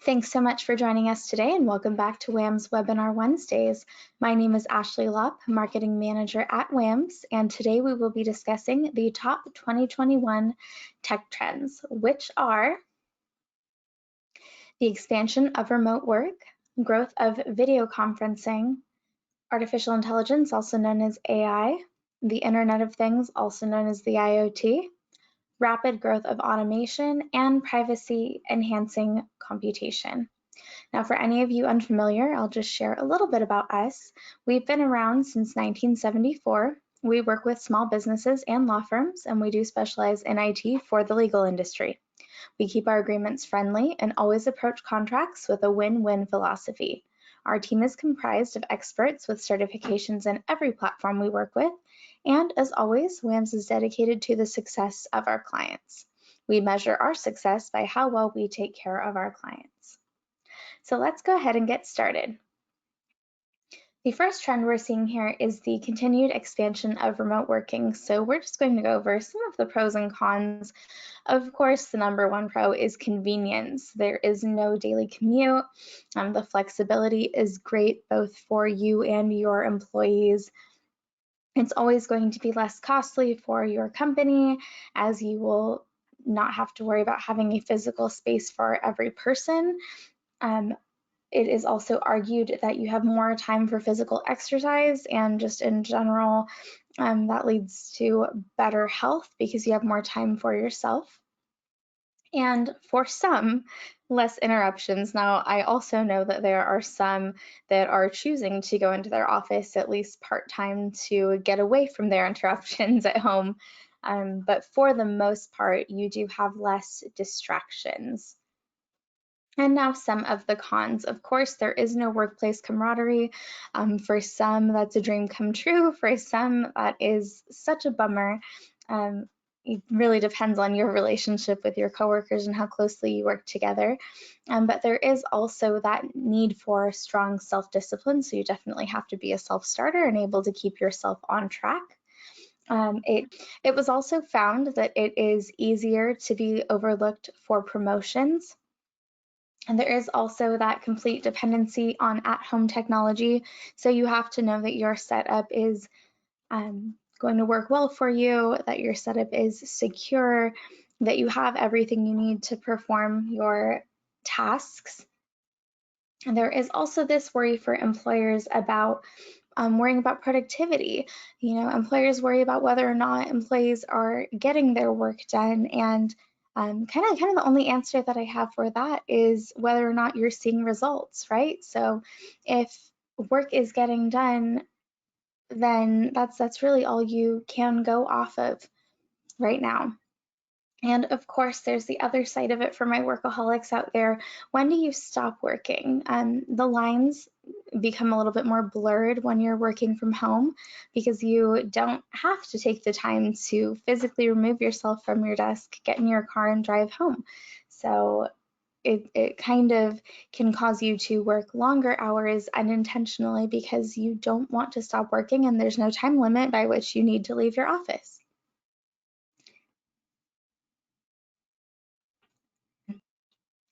Thanks so much for joining us today and welcome back to WAMS Webinar Wednesdays. My name is Ashley Lopp, Marketing Manager at WAMS, and today we will be discussing the top 2021 tech trends, which are the expansion of remote work, growth of video conferencing, artificial intelligence, also known as AI, the Internet of Things, also known as the IoT, rapid growth of automation, and privacy-enhancing computation. Now, for any of you unfamiliar, I'll just share a little bit about us. We've been around since 1974. We work with small businesses and law firms, and we do specialize in IT for the legal industry. We keep our agreements friendly and always approach contracts with a win-win philosophy. Our team is comprised of experts with certifications in every platform we work with, and as always, WAMS is dedicated to the success of our clients. We measure our success by how well we take care of our clients. So let's go ahead and get started. The first trend we're seeing here is the continued expansion of remote working. So we're just going to go over some of the pros and cons. Of course, the number one pro is convenience. There is no daily commute. The flexibility is great both for you and your employees. It's always going to be less costly for your company, as you will not have to worry about having a physical space for every person. It is also argued that you have more time for physical exercise, and just in general, that leads to better health because you have more time for yourself. And for some, less interruptions. Now, I also know that there are some that are choosing to go into their office at least part-time to get away from their interruptions at home. But for the most part, you do have less distractions. And now some of the cons. Of course, there is no workplace camaraderie. For some, that's a dream come true. For some, that is such a bummer. It really depends on your relationship with your coworkers and how closely you work together. But there is also that need for strong self-discipline. So you definitely have to be a self-starter and able to keep yourself on track. It was also found that it is easier to be overlooked for promotions. And there is also that complete dependency on at-home technology. So you have to know that your setup is going to work well for you, that your setup is secure, that you have everything you need to perform your tasks. And there is also this worry for employers about worrying about productivity. You know, employers worry about whether or not employees are getting their work done, and kind of the only answer that I have for that is whether or not you're seeing results, right? So if work is getting done, then that's really all you can go off of right now. And of course, there's the other side of it for my workaholics out there. When do you stop working? The lines become a little bit more blurred when you're working from home because you don't have to take the time to physically remove yourself from your desk, get in your car, and drive home. So it kind of can cause you to work longer hours unintentionally because you don't want to stop working and there's no time limit by which you need to leave your office.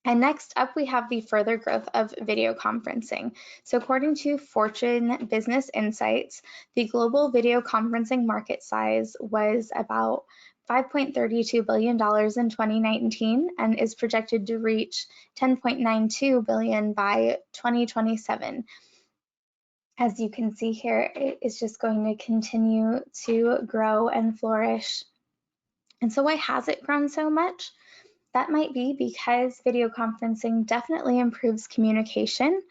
And next up, we have the further growth of video conferencing. So according to Fortune Business Insights, the global video conferencing market size was about $5.32 billion in 2019 and is projected to reach $10.92 billion by 2027. As you can see here, it is just going to continue to grow and flourish. And so why has it grown so much? That might be because video conferencing definitely improves communication.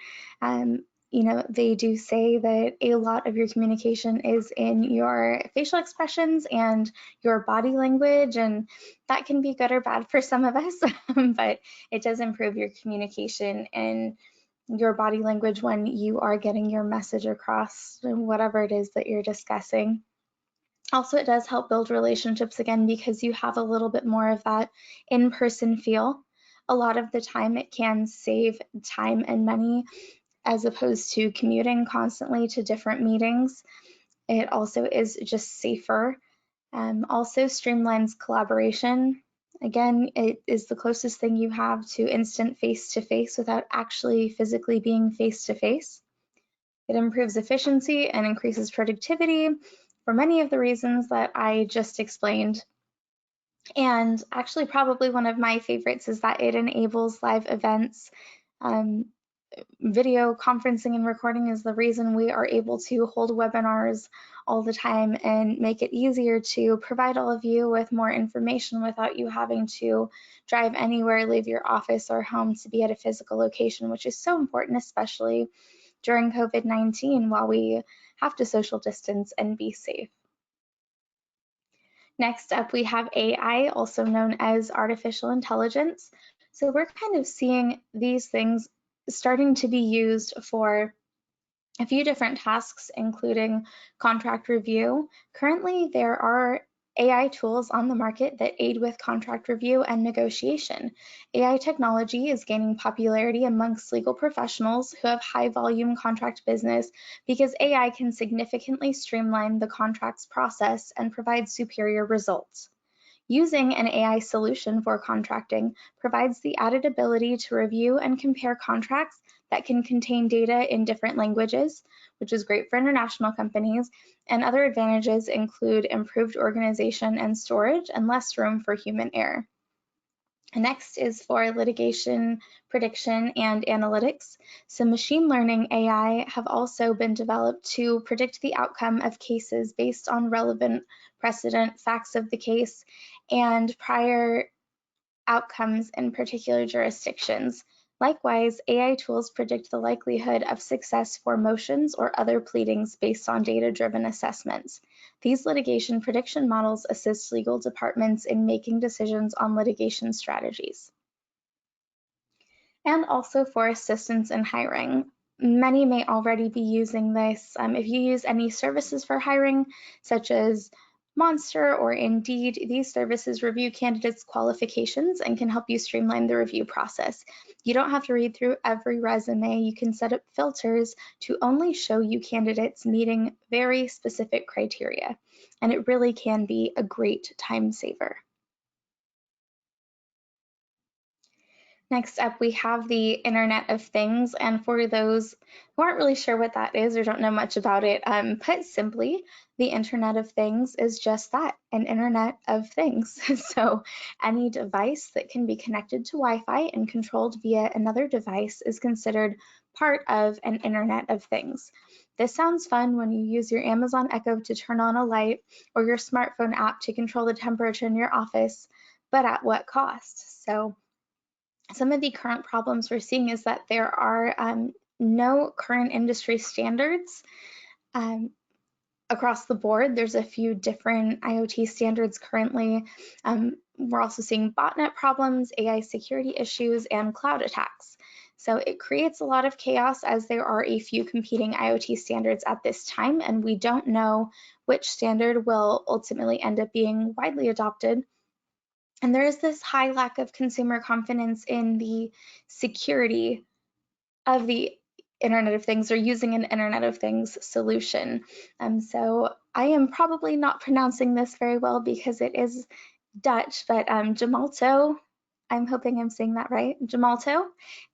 You know, they do say that a lot of your communication is in your facial expressions and your body language, and that can be good or bad for some of us, but it does improve your communication and your body language when you are getting your message across, whatever it is that you're discussing. Also, it does help build relationships again because you have a little bit more of that in-person feel. A lot of the time it can save time and money as opposed to commuting constantly to different meetings. It also is just safer. Also streamlines collaboration. Again, it is the closest thing you have to instant face-to-face without actually physically being face-to-face. It improves efficiency and increases productivity for many of the reasons that I just explained. And actually, probably one of my favorites is that it enables live events. Video conferencing and recording is the reason we are able to hold webinars all the time and make it easier to provide all of you with more information without you having to drive anywhere, leave your office or home to be at a physical location, which is so important, especially during COVID-19 while we have to social distance and be safe. Next up, we have AI, also known as artificial intelligence. So we're kind of seeing these things starting to be used for a few different tasks, including contract review. Currently, there are AI tools on the market that aid with contract review and negotiation. AI technology is gaining popularity amongst legal professionals who have high volume contract business because AI can significantly streamline the contracts process and provide superior results. Using an AI solution for contracting provides the added ability to review and compare contracts that can contain data in different languages, which is great for international companies, and other advantages include improved organization and storage and less room for human error. Next is for litigation prediction and analytics. So machine learning AI have also been developed to predict the outcome of cases based on relevant precedent, facts of the case, and prior outcomes in particular jurisdictions. Likewise, AI tools predict the likelihood of success for motions or other pleadings based on data-driven assessments. These litigation prediction models assist legal departments in making decisions on litigation strategies. And also for assistance in hiring. Many may already be using this. If you use any services for hiring, such as Monster or Indeed, these services review candidates' qualifications and can help you streamline the review process. You don't have to read through every resume. You can set up filters to only show you candidates meeting very specific criteria, and it really can be a great time saver. Next up, we have the Internet of Things, and for those who aren't really sure what that is or don't know much about it, put simply, the Internet of Things is just that, an Internet of Things. So any device that can be connected to Wi-Fi and controlled via another device is considered part of an Internet of Things. This sounds fun when you use your Amazon Echo to turn on a light or your smartphone app to control the temperature in your office, but at what cost? So some of the current problems we're seeing is that there are no current industry standards across the board. There's a few different IoT standards currently. We're also seeing botnet problems, AI security issues, and cloud attacks. So it creates a lot of chaos as there are a few competing IoT standards at this time, and we don't know which standard will ultimately end up being widely adopted. And there is this high lack of consumer confidence in the security of the Internet of Things or using an Internet of Things solution. So I am probably not pronouncing this very well because it is Dutch, but Gemalto, I'm hoping I'm saying that right. Gemalto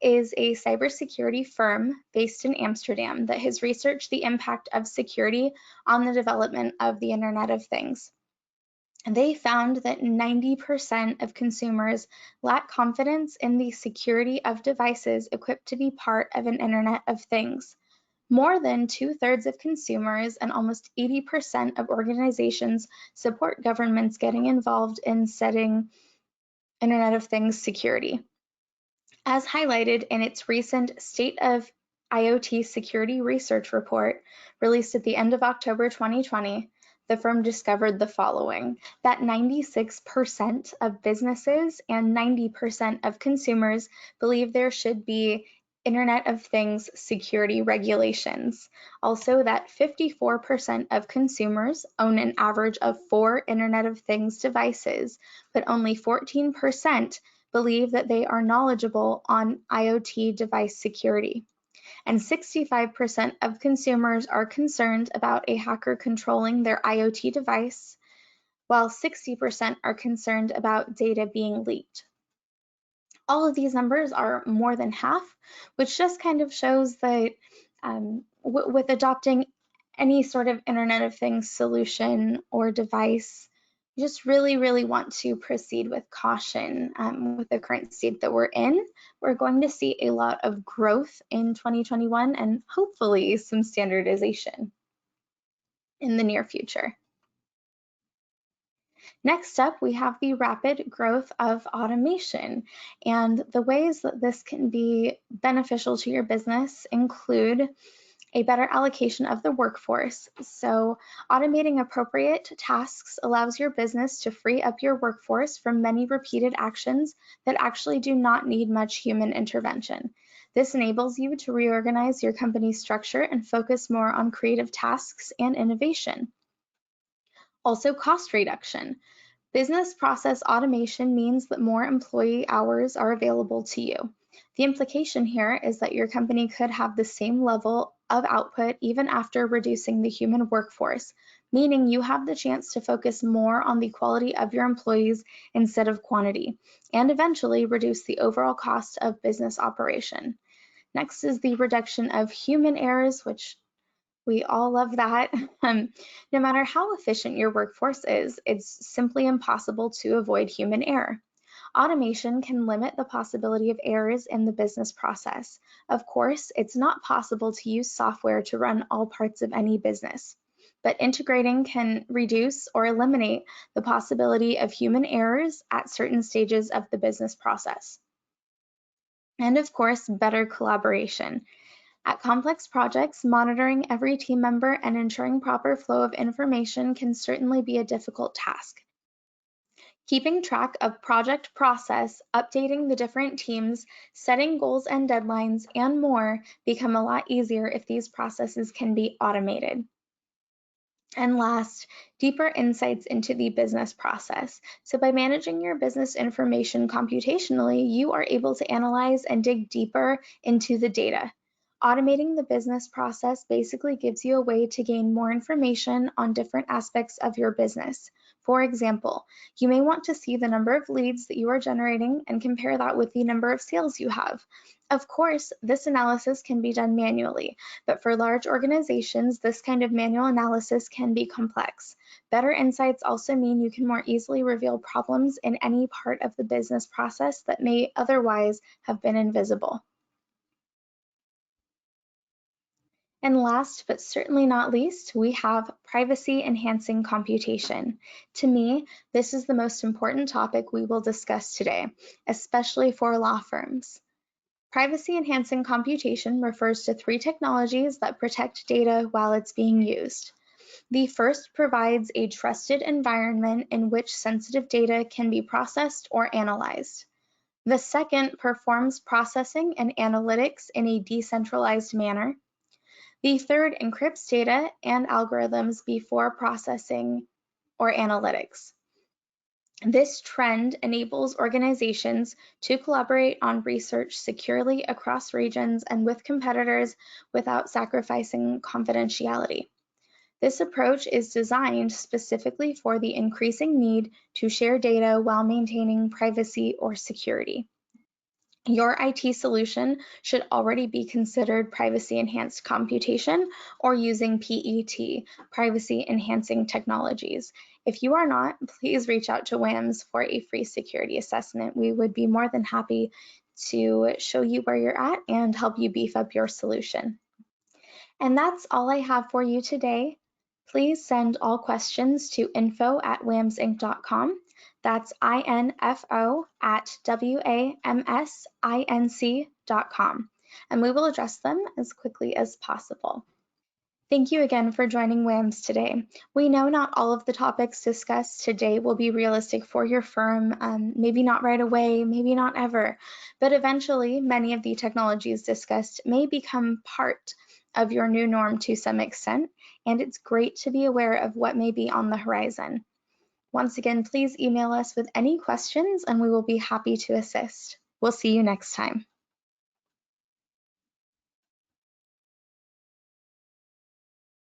is a cybersecurity firm based in Amsterdam that has researched the impact of security on the development of the Internet of Things. They found that 90% of consumers lack confidence in the security of devices equipped to be part of an Internet of Things. More than 2/3 of consumers and almost 80% of organizations support governments getting involved in setting Internet of Things security. As highlighted in its recent State of IoT Security Research Report, released at the end of October 2020, the firm discovered the following: that 96% of businesses and 90% of consumers believe there should be Internet of Things security regulations. Also, that 54% of consumers own an average of 4 Internet of Things devices, but only 14% believe that they are knowledgeable on IoT device security. And 65% of consumers are concerned about a hacker controlling their IoT device. while 60% are concerned about data being leaked. All of these numbers are more than half, which just kind of shows that with adopting any sort of Internet of Things solution or device, you just really want to proceed with caution with the current state that we're in. We're going to see a lot of growth in 2021 and hopefully some standardization in the near future. Next up, we have the rapid growth of automation, and the ways that this can be beneficial to your business include a better allocation of the workforce. So automating appropriate tasks allows your business to free up your workforce from many repeated actions that actually do not need much human intervention. This enables you to reorganize your company's structure and focus more on creative tasks and innovation. Also, cost reduction. Business process automation means that more employee hours are available to you. The implication here is that your company could have the same level of output even after reducing the human workforce, meaning you have the chance to focus more on the quality of your employees instead of quantity, and eventually reduce the overall cost of business operation. Next is the reduction of human errors, which we all love that. No matter how efficient your workforce is, it's simply impossible to avoid human error. Automation can limit the possibility of errors in the business process. Of course, it's not possible to use software to run all parts of any business, but integrating can reduce or eliminate the possibility of human errors at certain stages of the business process. And of course, better collaboration. At complex projects, monitoring every team member and ensuring proper flow of information can certainly be a difficult task. Keeping track of project process, updating the different teams, setting goals and deadlines, and more become a lot easier if these processes can be automated. And last, deeper insights into the business process. So by managing your business information computationally, you are able to analyze and dig deeper into the data. Automating the business process basically gives you a way to gain more information on different aspects of your business. For example, you may want to see the number of leads that you are generating and compare that with the number of sales you have. Of course, this analysis can be done manually, but for large organizations, this kind of manual analysis can be complex. Better insights also mean you can more easily reveal problems in any part of the business process that may otherwise have been invisible. And last but certainly not least, we have privacy enhancing computation. To me, this is the most important topic we will discuss today, especially for law firms. Privacy enhancing computation refers to three technologies that protect data while it's being used. The first provides a trusted environment in which sensitive data can be processed or analyzed. The second performs processing and analytics in a decentralized manner. The third encrypts data and algorithms before processing or analytics. This trend enables organizations to collaborate on research securely across regions and with competitors without sacrificing confidentiality. This approach is designed specifically for the increasing need to share data while maintaining privacy or security. Your IT solution should already be considered privacy enhanced computation or using PET, privacy enhancing technologies. If you are not, please reach out to WAMS for a free security assessment. We would be more than happy to show you where you're at and help you beef up your solution. And that's all I have for you today. Please send all questions to info@wamsinc.com. That's info@wamsinc.com, and we will address them as quickly as possible. Thank you again for joining WAMS today. We know not all of the topics discussed today will be realistic for your firm, maybe not right away, maybe not ever, but eventually many of the technologies discussed may become part of your new norm to some extent, and it's great to be aware of what may be on the horizon. Once again, please email us with any questions and we will be happy to assist. We'll see you next time.